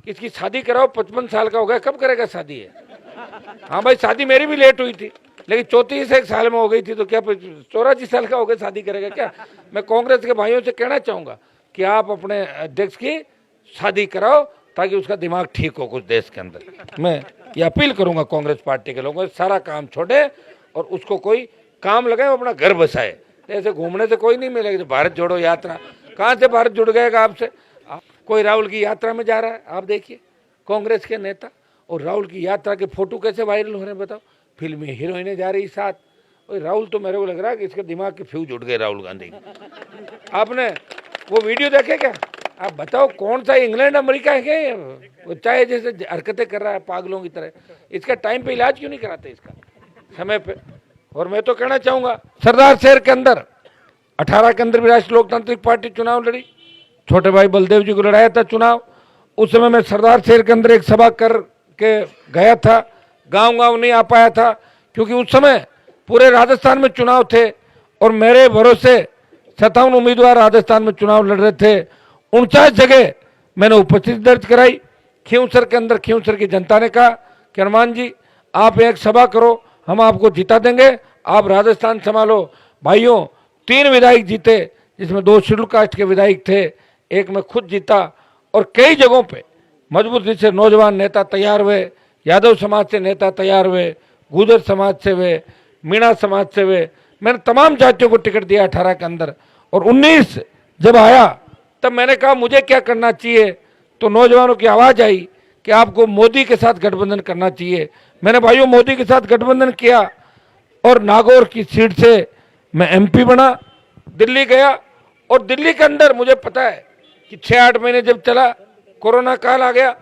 इसकी शादी कराओ, 55 साल का हो गया, कब करेगा शादी है? हाँ भाई, शादी मेरी भी लेट हुई थी, लेकिन 34 साल में हो गई थी, तो क्या 84 साल का हो गया शादी करेगा क्या? मैं कांग्रेस के भाइयों से कहना चाहूंगा कि आप अपने अध्यक्ष की शादी कराओ ताकि उसका दिमाग ठीक हो कुछ देश के अंदर। मैं ये अपील करूंगा कांग्रेस पार्टी के लोगों से, सारा काम छोड़े और उसको कोई काम लगाए, अपना घर बसाए। ऐसे घूमने से कोई नहीं मिलेगा। भारत जोड़ो यात्रा, कहाँ से भारत जुड़ गएगा आपसे? कोई राहुल की यात्रा में जा रहा है, आप देखिए कांग्रेस के नेता, और राहुल की यात्रा के फोटो कैसे वायरल हो रहे हैं बताओ। फिल्मी हीरोइनें जा रही साथ। और राहुल तो मेरे को लग रहा है कि इसके दिमाग के फ्यूज उड़ गए राहुल गांधी। आपने वो वीडियो देखे क्या? आप बताओ कौन सा इंग्लैंड अमेरिका है क्या? वो चाहे जैसे हरकतें कर रहा है पागलों की तरह। इसका टाइम पे इलाज क्यों नहीं कराते इसका समय पे? और मैं तो कहना चाहूंगा, सरदार शहर के अंदर 18 के अंदर भी राष्ट्रीय लोकतांत्रिक पार्टी चुनाव लड़ी, छोटे भाई बलदेव जी को लड़ाया था चुनाव। उस समय मैं सरदार शहर के अंदर एक सभा कर के गया था, गांव नहीं आ पाया था क्योंकि उस समय पूरे राजस्थान में चुनाव थे और मेरे भरोसे 57 उम्मीदवार राजस्थान में चुनाव लड़ रहे थे। 49 जगह मैंने उपस्थिति दर्ज कराई। खींवसर के अंदर खींवसर की जनता ने कहा कि हनुमान जी आप एक सभा करो, हम आपको जिता देंगे, आप राजस्थान संभालो। भाइयों 3 विधायक जीते, जिसमें 2 शेड्यूल कास्ट के विधायक थे, एक में खुद जीता। और कई जगहों पे मजबूती से नौजवान नेता तैयार हुए, यादव समाज से नेता तैयार हुए, गुर्जर समाज से हुए, मीणा समाज से हुए। मैंने तमाम जातियों को टिकट दिया 18 के अंदर। और 19 जब आया तब मैंने कहा मुझे क्या करना चाहिए, तो नौजवानों की आवाज आई कि आपको मोदी के साथ गठबंधन करना चाहिए। मैंने भाइयों मोदी के साथ गठबंधन किया और नागौर की सीट से मैं एमपी बना, दिल्ली गया। और दिल्ली के अंदर मुझे पता है कि 6-8 महीने जब चला, कोरोना काल आ गया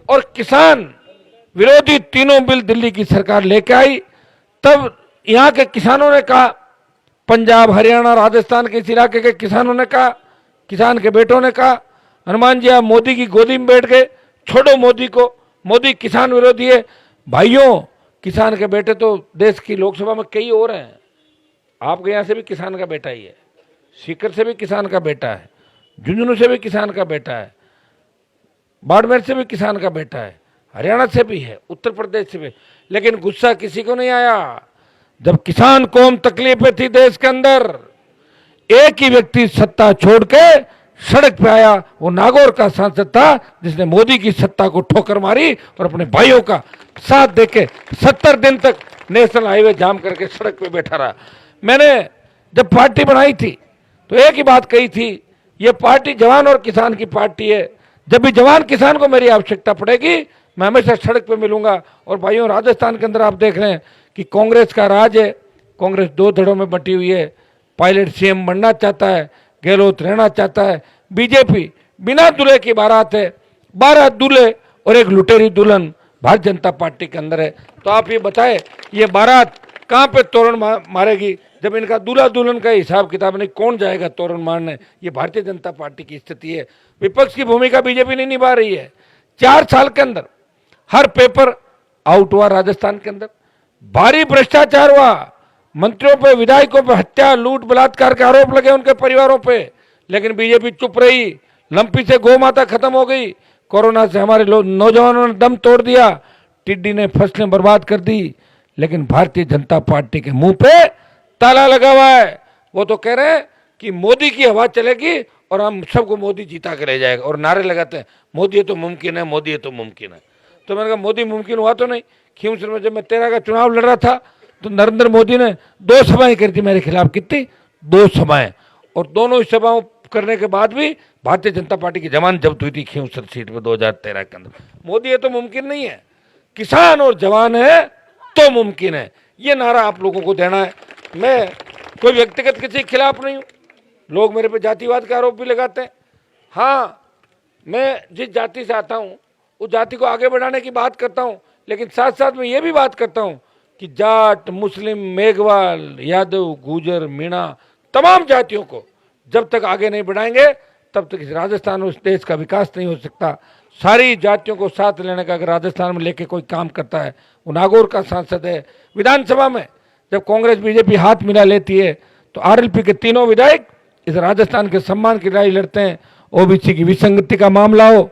और किसान विरोधी तीनों बिल दिल्ली की सरकार लेके आई। तब यहाँ के किसानों ने कहा, पंजाब हरियाणा राजस्थान के इस इलाके के किसानों ने कहा, किसान के बेटों ने कहा, हनुमान जी आप मोदी की गोदी में बैठ गए, छोड़ो मोदी को, मोदी किसान विरोधी है। भाइयों किसान के बेटे तो देश की लोकसभा में कई और हैं। आपके यहाँ से भी किसान का बेटा ही है, सीकर से भी किसान का बेटा है, झुंझुनू से भी किसान का बेटा है, बाड़मेर से भी किसान का बेटा है, हरियाणा से भी है, उत्तर प्रदेश से भी। लेकिन गुस्सा किसी को नहीं आया। जब किसान कौम तकलीफ में थी देश के अंदर, एक ही व्यक्ति सत्ता छोड़ के सड़क पे आया, वो नागौर का सांसद था जिसने मोदी की सत्ता को ठोकर मारी और अपने भाइयों का साथ देके 70 दिन तक नेशनल हाईवे जाम करके सड़क पे बैठा रहा। मैंने जब पार्टी बनाई थी तो एक ही बात कही थी, ये पार्टी जवान और किसान की पार्टी है। जब भी जवान किसान को मेरी आवश्यकता पड़ेगी मैं हमेशा सड़क पे मिलूंगा। और भाइयों राजस्थान के अंदर आप देख रहे हैं कि कांग्रेस का राज है। कांग्रेस 2 धड़ों में बटी हुई है। पायलट सीएम बनना चाहता है, गहलोत रहना चाहता है। बीजेपी बिना दूल्हे की बारात है, 12 दूल्हे और एक लुटेरी दुल्हन भारतीय जनता पार्टी के अंदर है। तो आप ये बताएं ये बारात कहाँ पे तोरण मारेगी जब इनका दूल्हा दुल्हन का हिसाब किताब नहीं, कौन जाएगा तोरण मारने? ये भारतीय जनता पार्टी की स्थिति है। विपक्ष की भूमिका बीजेपी नहीं निभा रही है। 4 साल के अंदर हर पेपर आउट हुआ राजस्थान के अंदर, भारी भ्रष्टाचार हुआ, मंत्रियों पे विधायकों पे हत्या लूट बलात्कार के आरोप लगे उनके परिवारों पे, लेकिन बीजेपी चुप रही। लंपी से गौ माता खत्म हो गई, कोरोना से हमारे नौजवानों ने दम तोड़ दिया, टिड्डी ने फसलें बर्बाद कर दी, लेकिन भारतीय जनता पार्टी के मुंह पे ताला लगा हुआ है। वो तो कह रहे हैं कि मोदी की हवा चलेगी और हम सबको मोदी जीता के ले जाएगा, और नारे लगाते हैं मोदी ये तो मुमकिन है, मोदी ये तो मुमकिन है। तो मैंने कहा मोदी मुमकिन हुआ तो नहीं। खींवसर में जब मैं 13 का चुनाव लड़ रहा था तो नरेंद्र मोदी ने 2 सभाएं करी थी मेरे खिलाफ। कितनी? 2 सभाएं। और दोनों सभाओं करने के बाद भी भारतीय जनता पार्टी की जमानत जब्त हुई थी खींवसर सीट पे 2013 के अंदर। मोदी ये तो मुमकिन नहीं है, किसान और जवान है तो मुमकिन है। ये नारा आप लोगों को देना है। मैं कोई व्यक्तिगत किसी के खिलाफ नहीं हूं। लोग मेरे पे जातिवाद का आरोप भी लगाते हैं। हाँ, मैं जिस जाति से आता हूं उस जाति को आगे बढ़ाने की बात करता हूं, लेकिन साथ साथ में ये भी बात करता हूं कि जाट, मुस्लिम, मेघवाल, यादव, गुर्जर, मीणा तमाम जातियों को जब तक आगे नहीं बढ़ाएंगे तब तक इस राजस्थान और इस देश का विकास नहीं हो सकता। सारी जातियों को साथ लेने का अगर राजस्थान में लेके कोई काम करता है, वो नागौर का सांसद है। विधानसभा में जब कांग्रेस बीजेपी हाथ मिला लेती है तो आरएलपी के तीनों विधायक इस राजस्थान के सम्मान की लड़ाई लड़ते हैं। ओबीसी की विसंगति का मामला हो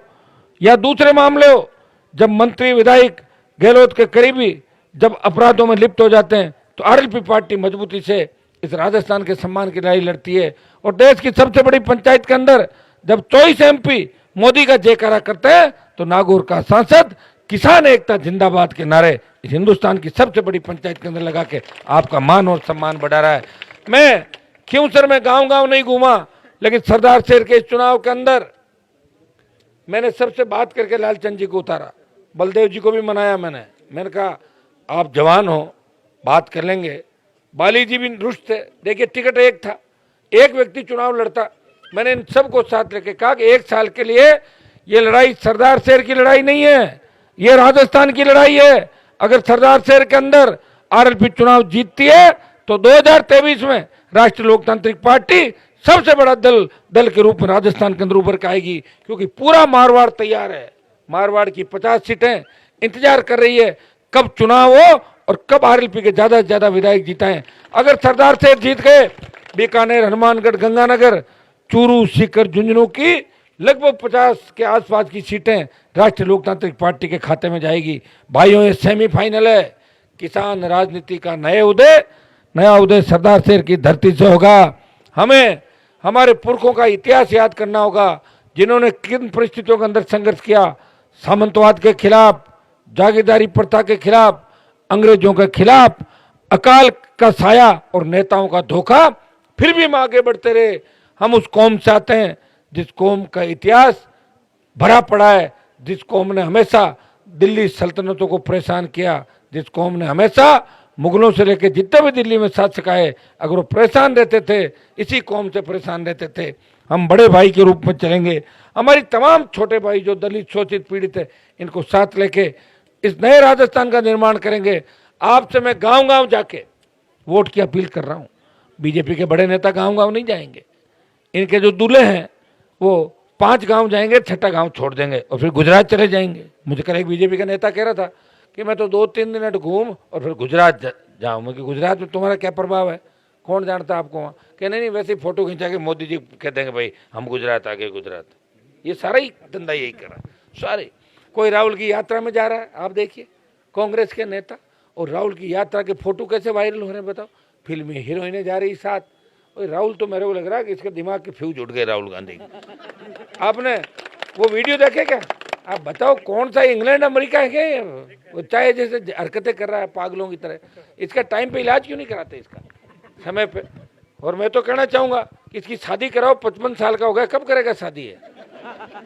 या दूसरे मामले हो जब मंत्री विधायक गहलोत के करीबी जब अपराधों में लिप्त हो जाते हैं, तो आरएलपी पार्टी मजबूती से इस राजस्थान के सम्मान की लड़ाई लड़ती है। और देश की सबसे बड़ी पंचायत के अंदर जब 24 एमपी मोदी का जयकारा करते हैं, तो नागौर का सांसद किसान एकता जिंदाबाद के नारे इस हिंदुस्तान की सबसे बड़ी पंचायत के अंदर लगा के आपका मान और सम्मान बढ़ा रहा है। मैं खिंवसर में गांव गांव नहीं घूमा, लेकिन सरदार शहर के इस चुनाव के अंदर मैंने सबसे बात करके लालचंद जी को उतारा, बलदेव जी को भी मनाया। मैंने कहा आप जवान हो, बात कर लेंगे। बाली जी भी रुष्ट थे। देखिए टिकट एक था, एक व्यक्ति चुनाव लड़ता। मैंने इन सबको साथ लेके कहा कि 1 साल के लिए ये लड़ाई सरदार शहर की लड़ाई नहीं है, ये राजस्थान की लड़ाई है। अगर सरदार शहर के अंदर आरएलपी चुनाव जीतती है तो 2023 में राष्ट्रीय लोकतांत्रिक पार्टी सबसे बड़ा दल के रूप में राजस्थान के अंदर उभर के आएगी, क्योंकि पूरा मारवाड़ तैयार है। मारवाड़ की 50 सीटें इंतजार कर रही है कब चुनाव हो और कब आरएलपी के ज्यादा से ज्यादा विधायक जीताएं। अगर सरदार शहर जीत गए, बीकानेर, हनुमानगढ़, गंगानगर, चूरू, सीकर, झुंझुनू की लगभग 50 के आसपास की सीटें राष्ट्रीय लोकतांत्रिक पार्टी के खाते में जाएगी। भाइयों, ये सेमीफाइनल है। किसान राजनीति का नया उदय सरदार शहर की धरती से होगा। हमें हमारे पुरखों का इतिहास याद करना होगा, जिन्होंने किन परिस्थितियों के अंदर संघर्ष किया। सामंतवाद के खिलाफ, जागीरदारी प्रथा के खिलाफ, अंग्रेजों के खिलाफ, अकाल का साया और नेताओं का धोखा, फिर भी हम आगे बढ़ते रहे। हम उस कौम से आते हैं जिस कौम का इतिहास भरा पड़ा है, जिस कौम ने हमेशा दिल्ली सल्तनतों को परेशान किया, जिस कौम ने हमेशा मुगलों से लेकर जितने भी दिल्ली में शासक आए, अगर वो परेशान रहते थे, इसी कौम से परेशान रहते थे। हम बड़े भाई के रूप में चलेंगे। हमारी तमाम छोटे भाई जो दलित, शोषित, पीड़ित है, इनको साथ लेके इस नए राजस्थान का निर्माण करेंगे। आपसे मैं गांव गांव जाके वोट की अपील कर रहा हूं। बीजेपी के बड़े नेता गांव गांव नहीं जाएंगे। इनके जो दूल्हे हैं वो 5 गांव जाएंगे, 6ठा गांव छोड़ देंगे और फिर गुजरात चले जाएंगे। मुझे कल एक बीजेपी का नेता कह रहा था कि मैं तो 2-3 मिनट घूम और फिर गुजरात जाऊँ। मैं कि गुजरात में तुम्हारा क्या प्रभाव है, कौन जानता आपको वहाँ? कि नहीं, वैसे ही फोटो खिंचा के मोदी जी कह देंगे भाई हम गुजरात आ गए, गुजरात। ये सारा ही धंधा यही कर रहा है सारे। कोई राहुल की यात्रा में जा रहा है, आप देखिए, कांग्रेस के नेता, और राहुल की यात्रा के फोटो कैसे वायरल हो रहे हैं बताओ। फिल्मी हीरोइनें जा रही साथ। और राहुल तो मेरे को लग रहा है कि इसके दिमाग के फ्यूज उड़ गए राहुल गांधी के। आपने वो वीडियो देखे क्या? आप बताओ कौन सा इंग्लैंड अमेरिका है क्या? वो चाहे जैसे हरकतें कर रहा है पागलों की तरह। इसका टाइम पे इलाज क्यों नहीं कराते इसका समय पे? और मैं तो कहना चाहूंगा कि इसकी शादी कराओ। 55 साल का हो गया, कब करेगा शादी है?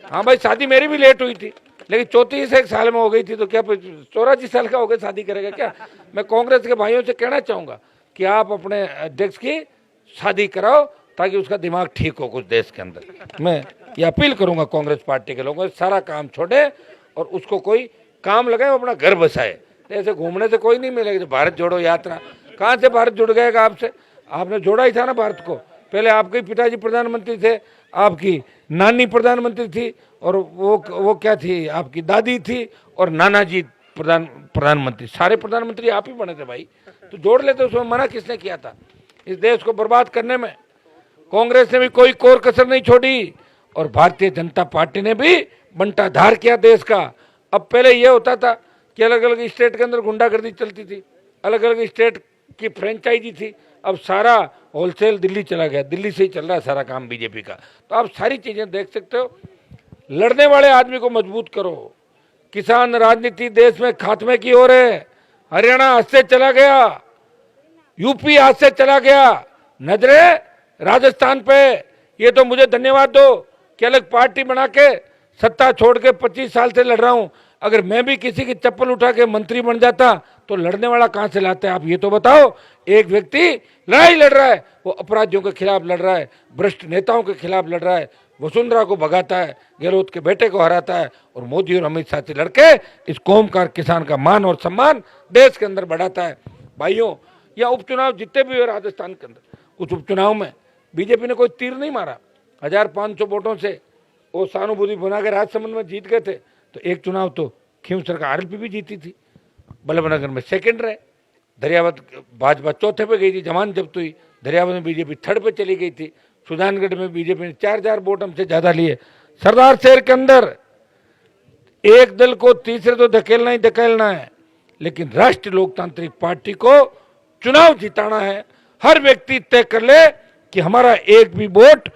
हाँ भाई, शादी मेरी भी लेट हुई थी, लेकिन 34 साल में हो गई थी, तो क्या 84 साल का हो गया शादी करेगा क्या? मैं कांग्रेस के भाइयों से कहना चाहूंगा कि आप अपने अध्यक्ष की शादी कराओ ताकि उसका दिमाग ठीक हो कुछ देश के अंदर। मैं ये अपील करूंगा कांग्रेस पार्टी के लोगों से, सारा काम छोड़े और उसको कोई काम लगाए, अपना घर बसाए। ऐसे घूमने से कोई नहीं मिलेगा। भारत जोड़ो यात्रा, कहाँ से भारत जुड़ गएगा आपसे? आपने जोड़ा ही था ना भारत को। पहले आपके पिताजी प्रधानमंत्री थे, आपकी नानी प्रधानमंत्री थी, और वो क्या थी, आपकी दादी थी, और नाना जी प्रधानमंत्री। सारे प्रधानमंत्री आप ही बने थे भाई, तो जोड़ लेते। उसमें मना किसने किया था? इस देश को बर्बाद करने में कांग्रेस ने भी कोई कोर कसर नहीं छोड़ी, और भारतीय जनता पार्टी ने भी बंटाधार किया देश का। अब पहले यह होता था कि अलग अलग स्टेट के अंदर गुंडागर्दी चलती थी, अलग अलग स्टेट की फ्रेंचाइजी थी। अब सारा होलसेल दिल्ली चला गया, दिल्ली से ही चल रहा है सारा काम बीजेपी का। तो आप सारी चीजें देख सकते हो। लड़ने वाले आदमी को मजबूत करो। किसान राजनीति देश में खात्मे की ओर है। हरियाणा हाथ से चला गया, यूपी हाथ से चला गया, नजरें राजस्थान पे। ये तो मुझे धन्यवाद दो कि अलग पार्टी बना के सत्ता छोड़ के 25 साल से लड़ रहा हूं। अगर मैं भी किसी की चप्पल उठा के मंत्री बन जाता तो लड़ने वाला कहां से लाते? आप ये तो बताओ। एक व्यक्ति लड़ाई लड़ रहा है, वो अपराधियों के खिलाफ लड़ रहा है, भ्रष्ट नेताओं के खिलाफ लड़ रहा है, वसुंधरा को भगाता है, गहलोत के बेटे को हराता है, और मोदी और अमित शाह से लड़के इस कौम का, किसान का मान और सम्मान देश के अंदर बढ़ाता है। भाइयों, या उपचुनाव जितने भी हुए राजस्थान के अंदर, उस उपचुनाव में बीजेपी ने कोई तीर नहीं मारा। 1500 वोटों से वो सहानुभूति बना के राजसमंद में जीत गए थे। तो एक चुनाव तो खिंवसर का आरएलपी भी जीती थी, बल्लभनगर में सेकंड रहे, दरियावत भाजपा चौथे पे गई थी, जमान जब्त हुई, दरियावत में बीजेपी थर्ड पे चली गई थी, सुजानगढ़ में बीजेपी ने 4000 वोट हमसे ज्यादा लिए। सरदार शहर के अंदर एक दल को तीसरे तो धकेलना ही धकेलना है, लेकिन राष्ट्रीय लोकतांत्रिक पार्टी को चुनाव जिताना है। हर व्यक्ति तय कर ले कि हमारा एक भी वोट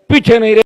पीछे नहीं रहे।